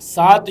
7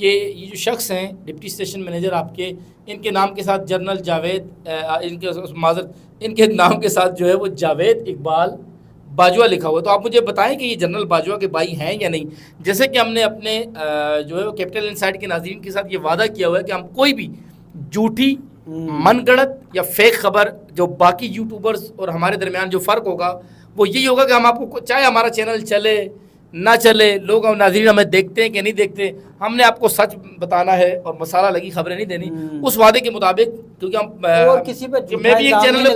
کہ یہ جو شخص ہیں ڈپٹی اسٹیشن مینیجر آپ کے، ان کے نام کے ساتھ جنرل جاوید ان کے نام کے ساتھ جو ہے وہ جاوید اقبال باجوہ لکھا ہوا ہے. تو آپ مجھے بتائیں کہ یہ جنرل باجوہ کے بھائی ہیں یا نہیں. جیسے کہ ہم نے اپنے جو ہے وہ کیپٹل انسائٹ کے ناظرین کے ساتھ یہ وعدہ کیا ہوا ہے کہ ہم کوئی بھی جھوٹی من گڑت یا فیک خبر، جو باقی یوٹیوبرز اور ہمارے درمیان جو فرق ہوگا وہ یہی ہوگا کہ ہم آپ کو، چاہے ہمارا چینل چلے نہ چلے، لوگ ناظرین ہمیں دیکھتے ہیں کہ نہیں دیکھتے، ہم نے آپ کو سچ بتانا ہے اور مسالہ لگی خبریں نہیں دینی. اس وعدے کے مطابق، کیونکہ ہم کسی پہ میں بھی ایک چینل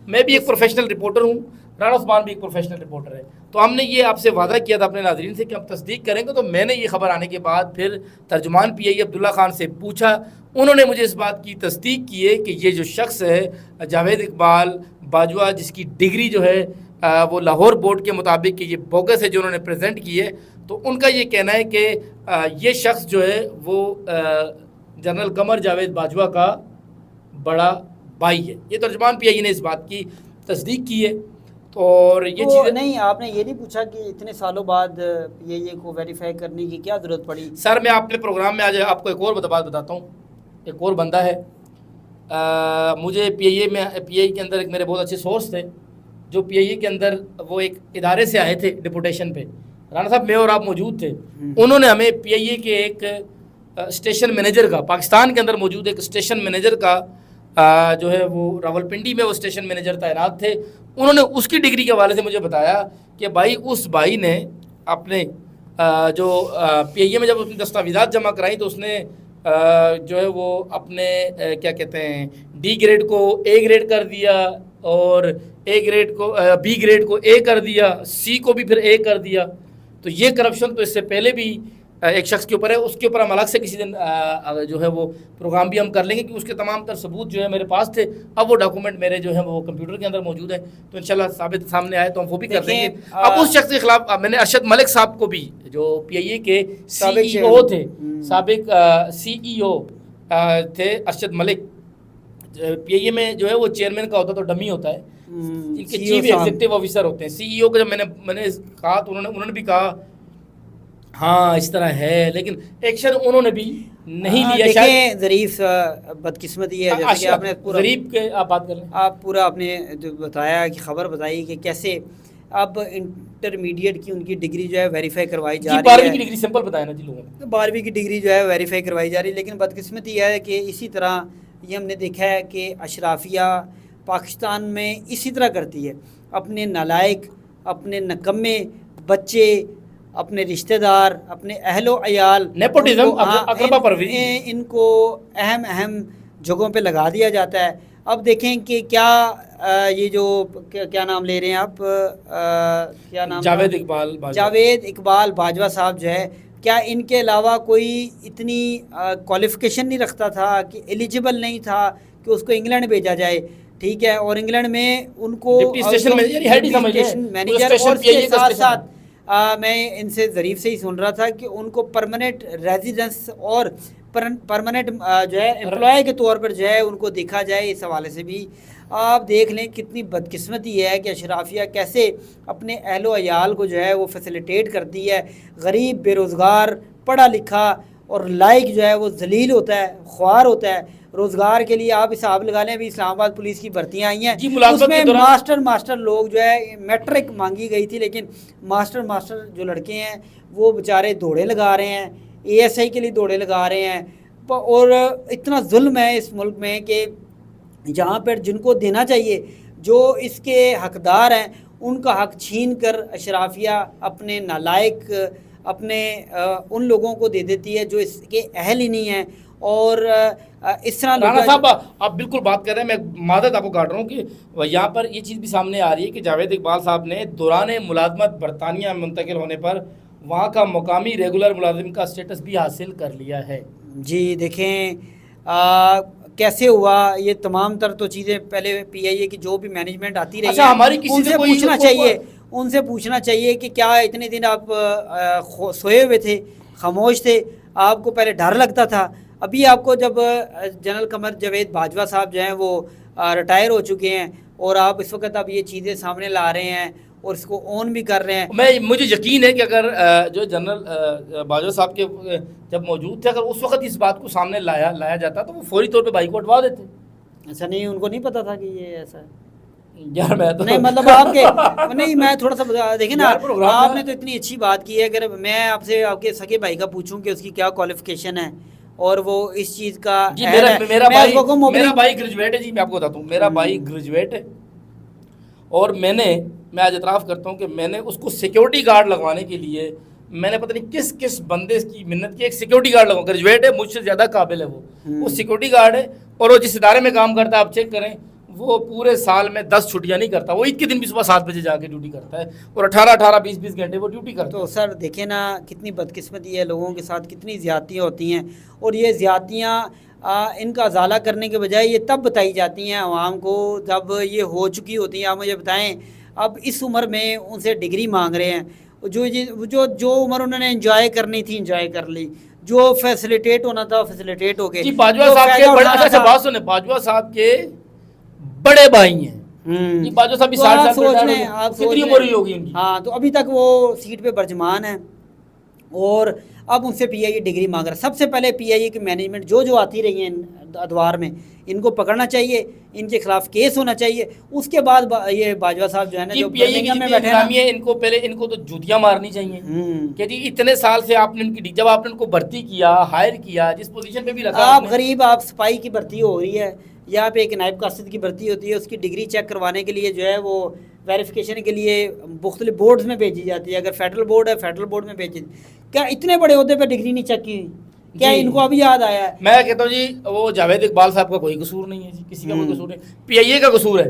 میں بھی ایک پروفیشنل رپورٹر ہوں، رانا عثمان بھی ایک پروفیشنل رپورٹر ہے. تو ہم نے یہ آپ سے وعدہ کیا تھا اپنے ناظرین سے کہ ہم تصدیق کریں گے. تو میں نے یہ خبر آنے کے بعد پھر ترجمان پی آئی عبداللہ خان سے پوچھا، انہوں نے مجھے اس بات کی تصدیق کی ہے کہ یہ جو شخص ہے جاوید اقبال باجوہ، جس کی ڈگری جو ہے وہ لاہور بورڈ کے مطابق کہ یہ بوگس ہے جو انہوں نے پریزنٹ کی ہے، تو ان کا یہ کہنا ہے کہ یہ شخص جو ہے وہ جنرل قمر جاوید باجوہ کا بڑا بھائی ہے. یہ ترجمان پی آئی نے اس بات کی تصدیق کی ہے. اور یہ چیزیں نہیں، آپ نے یہ نہیں پوچھا کہ اتنے سالوں بعد یہ کو ویریفائی کرنے کی کیا ضرورت پڑی؟ سر میں اپنے پروگرام میں آج آپ کو ایک اور بات بتاتا ہوں. ایک اور بندہ ہے، مجھے پی آئی کے اندر ایک میرے بہت اچھے سورس تھے جو پی آئی کے اندر وہ ایک ادارے سے آئے تھے ڈپوٹیشن پہ. رانا صاحب میں اور آپ موجود تھے. انہوں نے ہمیں پی آئی اے کے ایک اسٹیشن مینیجر کا، پاکستان کے اندر موجود ایک اسٹیشن مینیجر کا جو ہے وہ راولپنڈی میں وہ اسٹیشن مینیجر تعینات تھے، انہوں نے اس کی ڈگری کے حوالے سے مجھے بتایا کہ بھائی اس بھائی نے اپنے جو پی آئی اے میں جب اپنی دستاویزات جمع کرائی تو اس نے جو ہے وہ اپنے کیا کہتے ہیں ڈی گریڈ کو اے گریڈ کر دیا، اور اے گریڈ کو بی گریڈ کو اے کر دیا، سی کو بھی پھر اے کر دیا. تو یہ کرپشن تو اس سے پہلے بھی ایک شخص کے اوپر ہے. اس کے اوپر ہم الگ سے کسی دن جو ہے وہ پروگرام بھی ہم کر لیں گے کہ اس کے تمام تر ثبوت جو ہے میرے پاس تھے. اب وہ ڈاکومنٹ میرے جو ہے وہ کمپیوٹر کے اندر موجود ہے، تو انشاءاللہ ثابت سامنے آئے تو ہم وہ بھی کر دیں گے. اب اس شخص کے خلاف میں نے ارشد ملک صاحب کو بھی، جو پی آئی اے کے سی ای او تھے، سابق سی ای او تھے ارشد ملک، پی آئی اے میں جو ہے وہ چیئرمین کا ہوتا تو ڈمی ہوتا ہے، ان کے چیف ایگزیکٹو آفیسر ہوتے ہیں. سی ای او کو جب میں نے کہا تو انہوں نے بھی کہا ہاں اس طرح ہے، لیکن ایکشن انہوں نے بھی نہیں لیا. دیکھیں ظریف بدقسمتی ہے، جیسے کہ آپ نے پورا ظریف کے آپ بات کر لیں، آپ پورا آپ نے جو بتایا کہ خبر بتائی کہ کیسے اب انٹرمیڈیٹ کی ان کی ڈگری جو ہے ویریفائی کروائی جا رہی ہے. 12ویں کی ڈگری سمپل بتایا نا جی لوگوں نے، 12ویں کی ڈگری جو ہے ویریفائی کروائی جا رہی ہے. لیکن بدقسمتی ہے کہ اسی طرح یہ ہم نے دیکھا ہے کہ اشرافیہ پاکستان میں اسی طرح کرتی ہے. اپنے نالائق، اپنے نکمے بچے، اپنے رشتہ دار، اپنے اہل و عیال، نیپوٹزم، اقربا پروری، ان کو اہم جگہوں پہ لگا دیا جاتا ہے. اب دیکھیں کہ کیا یہ جو کیا نام لے رہے ہیں آپ، کیا نام، جاوید اقبال باجوہ صاحب جو ہے، کیا ان کے علاوہ کوئی اتنی کوالیفیکیشن نہیں رکھتا تھا کہ ایلیجیبل نہیں تھا کہ اس کو انگلینڈ بھیجا جائے؟ ٹھیک ہے، اور انگلینڈ میں ان کو اسٹیشن مینیجر، اور اس کے ساتھ ساتھ میں ان سے ظریف سے ہی سن رہا تھا کہ ان کو پرماننٹ ریزیڈنس اور پرماننٹ جو ہے امپلائی کے طور پر جو ہے ان کو دیکھا جائے. اس حوالے سے بھی آپ دیکھ لیں کتنی بدقسمتی ہے کہ اشرافیہ کیسے اپنے اہل و عیال کو جو ہے وہ فیسیلیٹیٹ کرتی ہے. غریب، بے روزگار، پڑھا لکھا اور لائق جو ہے وہ ذلیل ہوتا ہے، خوار ہوتا ہے. روزگار کے لیے آپ حساب لگا لیں، ابھی اسلام آباد پولیس کی بھرتیاں آئی ہیں، اس میں ماسٹر لوگ جو ہے میٹرک مانگی گئی تھی، لیکن ماسٹر جو لڑکے ہیں وہ بیچارے دوڑے لگا رہے ہیں، اے ایس آئی کے لیے دوڑے لگا رہے ہیں. اور اتنا ظلم ہے اس ملک میں کہ جہاں پر جن کو دینا چاہیے، جو اس کے حقدار ہیں، ان کا حق چھین کر اشرافیہ اپنے نالائق، اپنے ان لوگوں کو دے دیتی ہے جو اس کے اہل ہی نہیں ہیں. اور اس طرح رانا صاحب آپ بالکل بات کر رہے ہیں، میں معذرت آپ کو کاٹ رہا ہوں کہ یہاں پر یہ چیز بھی سامنے آ رہی ہے کہ جاوید اقبال صاحب نے دوران ملازمت برطانیہ منتقل ہونے پر وہاں کا مقامی ریگولر ملازم کا اسٹیٹس بھی حاصل کر لیا ہے. جی دیکھیں کیسے ہوا یہ تمام تر تو چیزیں پہلے پی آئی اے کی جو بھی مینجمنٹ آتی رہی ہے ان سے پوچھنا چاہیے کہ کیا اتنے دن آپ سوئے ہوئے تھے، خاموش تھے، آپ کو پہلے ڈر لگتا تھا. ابھی آپ کو جب جنرل قمر جاوید باجوہ صاحب جو ہیں وہ ریٹائر ہو چکے ہیں اور آپ اس وقت اب یہ چیزیں سامنے لا رہے ہیں اور اس کو اون بھی کر رہے ہیں. مجھے یقین ہے کہ اگر جو جنرل باجوہ صاحب کے جب موجود تھے، اگر اس وقت اس بات کو سامنے لایا جاتا تو وہ فوری طور پہ بھائی کو ہٹوا دیتے. اچھا نہیں، ان کو نہیں پتا تھا کہ یہ ایسا ہے. یار میں تو نہیں مطلب آپ کے نہیں، میں تھوڑا سا دیکھیں نا، آپ نے تو اتنی اچھی بات کی ہے. اگر میں آپ سے آپ کے سگے بھائی کا پوچھوں کہ اس کی کیا کوالیفیکیشن ہے اور وہ اس چیز کا جی، میرا بھائی گریجویٹ ہے. جی میں آپ کو بتاتا ہوں، میرا بھائی گریجویٹ ہے اور میں آج اعتراف کرتا ہوں کہ میں نے اس کو سیکیورٹی گارڈ لگوانے کے لیے میں نے پتہ نہیں کس بندے کی منت کی. ایک سیکیورٹی گارڈ لگاؤں، گریجویٹ ہے، مجھ سے زیادہ قابل ہے وہ سیکیورٹی گارڈ ہے. اور وہ جس ادارے میں کام کرتا ہے آپ چیک کریں، وہ پورے سال میں 10 چھٹیاں نہیں کرتا. وہ عید کے دن بھی صبح 7 بجے جا کے ڈیوٹی کرتا ہے اور 18 20 گھنٹے وہ ڈیوٹی کرتا ہے. تو سر دیکھیں نا کتنی بدقسمتی ہے، لوگوں کے ساتھ کتنی زیادتیاں ہوتی ہیں. اور یہ زیادتیاں ان کا ازالہ کرنے کے بجائے یہ تب بتائی جاتی ہیں عوام کو جب یہ ہو چکی ہوتی ہیں. آپ مجھے بتائیں، اب اس عمر میں ان سے ڈگری مانگ رہے ہیں. جو عمر انہوں نے انجوائے کرنی تھی انجوائے کر لی، جو فیسلیٹیٹ ہونا تھا فیسلیٹیٹ ہو گئے. جی باجوہ صاحب کے بات سنیں، باجوہ صاحب کے بڑے بھائی ہیں. جی باجوہ صاحب بھی 60 سال کتنی عمر ہوگی ان کی. ہاں تو ابھی تک وہ سیٹ پہ برجمان ہیں اور اب ان سے پی آئی اے ڈگری مانگ رہا ہے. سب سے پہلے پی آئی اے کی مینجمنٹ جو آتی رہی ہیں ادوار میں، ان کو پکڑنا چاہیے، ان کے خلاف کیس ہونا چاہیے. اس کے بعد یہ باجوہ صاحب جو ہے نا جو پی آئی اے کی انتظامیہ ہے، ان کو تو جوتیاں مارنی چاہیے کہ جی اتنے سال سے آپ نے ان کی، جب آپ نے ان کو بھرتی کیا، ہائر کیا، جس پوزیشن پہ بھی رکھا، آپ غریب، آپ سپاہی کی بھرتی ہو رہی ہے، یہاں پہ ایک نائب قاصد کی بھرتی ہوتی ہے، اس کی ڈگری چیک کروانے کے لیے جو ہے وہ ویریفیکیشن کے لیے مختلف بورڈز میں بھیجی جاتی ہے. اگر فیڈرل بورڈ ہے فیڈرل بورڈ میں بھیجی. کیا اتنے بڑے عہدے پہ ڈگری نہیں چیک کی؟ کیا ان کو ابھی یاد آیا ہے؟ میں کہتا ہوں جی وہ جاوید اقبال صاحب کا کوئی قصور نہیں ہے جی، کسی کا کوئی قصور نہیں. پی آئی اے کا قصور ہے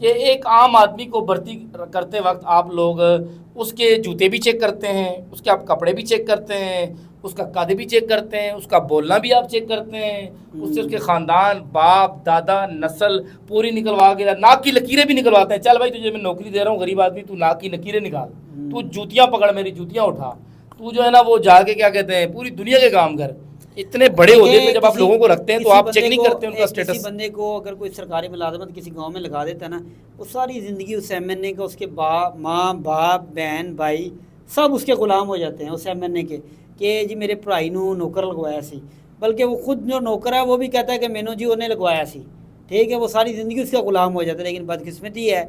کہ ایک عام آدمی کو بھرتی کرتے وقت آپ لوگ اس کے جوتے بھی چیک کرتے ہیں، اس کے آپ کپڑے بھی چیک کرتے ہیں، اس کا قد بھی چیک کرتے ہیں، اس کا بولنا بھی آپ چیک کرتے ہیں، اس سے اس کے خاندان، باپ دادا نسل پوری نکلوا کے، ناک کی لکیریں بھی نکلواتے ہیں. چل بھائی تجھے میں نوکری دے رہا ہوں غریب آدمی، تو ناک کی لکیریں نکال، تو جوتیاں پکڑ، میری جوتیاں اٹھا، تو جو ہے نا وہ جا کے کیا کہتے ہیں پوری دنیا کے کام کر. اتنے بڑے عہدے پہ جب آپ لوگوں کو رکھتے ہیں تو آپ چیک نہیں کرتے ان کا اسٹیٹس. کسی بندے کو اگر کوئی سرکاری ملازمت کسی گاؤں میں لگا دیتا ہے نا، وہ ساری زندگی اس ایم این اے کا، اس کے ماں باپ بہن بھائی سب اس کے غلام ہو جاتے ہیں اس ایم این اے کے کہ جی میرے بھائی نو نوکر لگوایا سی. بلکہ وہ خود جو نوکر ہے وہ بھی کہتا ہے کہ میں نے جی انہیں لگوایا سی. ٹھیک ہے، وہ ساری زندگی اس کا غلام ہو جاتا ہے. لیکن بدقسمتی ہے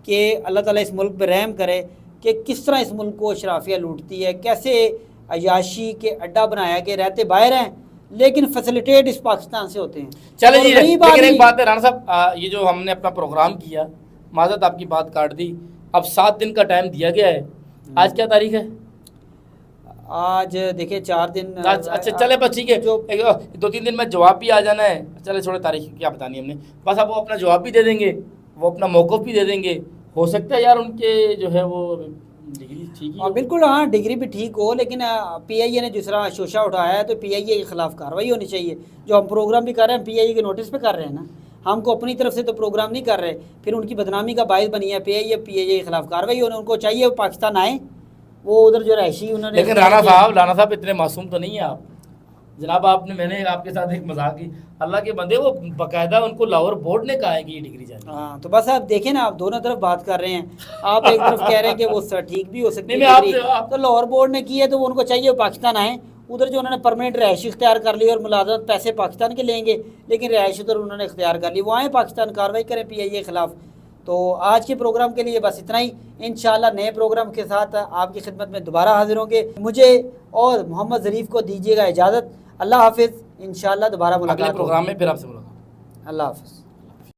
کہ اللہ تعالیٰ اس ملک پہ رحم کرے کہ کس طرح اس ملک کو اشرافیہ لوٹتی ہے، کیسے عیاشی کے اڈا بنایا کہ رہتے باہر ہیں لیکن فیسلیٹیٹ اس پاکستان سے ہوتے ہیں. چلیں جی، لیکن ایک بات ہے رانا صاحب، یہ جو ہم نے اپنا پروگرام کیا، معذرت آپ کی بات کاٹ دی، اب 7 دن کا ٹائم دیا گیا ہے. آج کیا تاریخ ہے؟ آج دیکھیں 4 دن. اچھا چلے بس ٹھیک ہے، 2-3 دن میں جواب بھی آ جانا ہے. چلے چھوڑے تاریخ کیا بتانی ہم نے، بس اب وہ اپنا جواب بھی دے دیں گے، وہ اپنا موقف بھی دے دیں گے. ہو سکتا ہے یار ان کے جو ہے وہ ڈگری ٹھیک ہی، بالکل ہاں ڈگری بھی ٹھیک ہو، لیکن پی آئی اے نے جس طرح شوشہ اٹھایا ہے تو پی آئی اے کے خلاف کارروائی ہونی چاہیے. جو ہم پروگرام بھی کر رہے ہیں پی آئی اے کے نوٹس پہ کر رہے ہیں نا، ہم کو اپنی طرف سے تو پروگرام نہیں کر رہے. پھر ان کی بدنامی کا باعث بنی ہے پی آئی اے کے خلاف کارروائی ہونے. ان کو چاہیے وہ پاکستان آئیں، وہ ادھر جو رہائشی انہوں نے. لیکن رانا صاحب اتنے معصوم تو نہیں ہیں آپ جناب. میں نے آپ کے ساتھ ایک مذاق کی، اللہ کے بندے وہ باقاعدہ ان کو لاہور بورڈ نے کہا ہے کہ یہ ڈگری جائے. ہاں تو بس آپ دیکھیں نا، آپ دونوں طرف بات کر رہے ہیں. آپ ایک طرف کہہ رہے ہیں کہ وہ ٹھیک بھی ہو سکتی ہے تو لاہور بورڈ نے کی ہے تو ان کو چاہیے وہ پاکستان آئیں. ادھر جو انہوں نے پرماننٹ رہائش اختیار کر لی اور ملازمت پیسے پاکستان کے لیں گے، لیکن رہائش ادھر انہوں نے اختیار کر لی، وہ آئیں پاکستان، کارروائی کریں پی آئی اے کے خلاف. تو آج کے پروگرام کے لیے بس اتنا ہی. انشاءاللہ نئے پروگرام کے ساتھ آپ کی خدمت میں دوبارہ حاضر ہوں گے. مجھے اور محمد ظریف کو دیجیے گا اجازت. اللہ حافظ. انشاءاللہ دوبارہ ملاقات. اگلے پروگرام میں پھر آپ سے ملاقات. اللہ حافظ.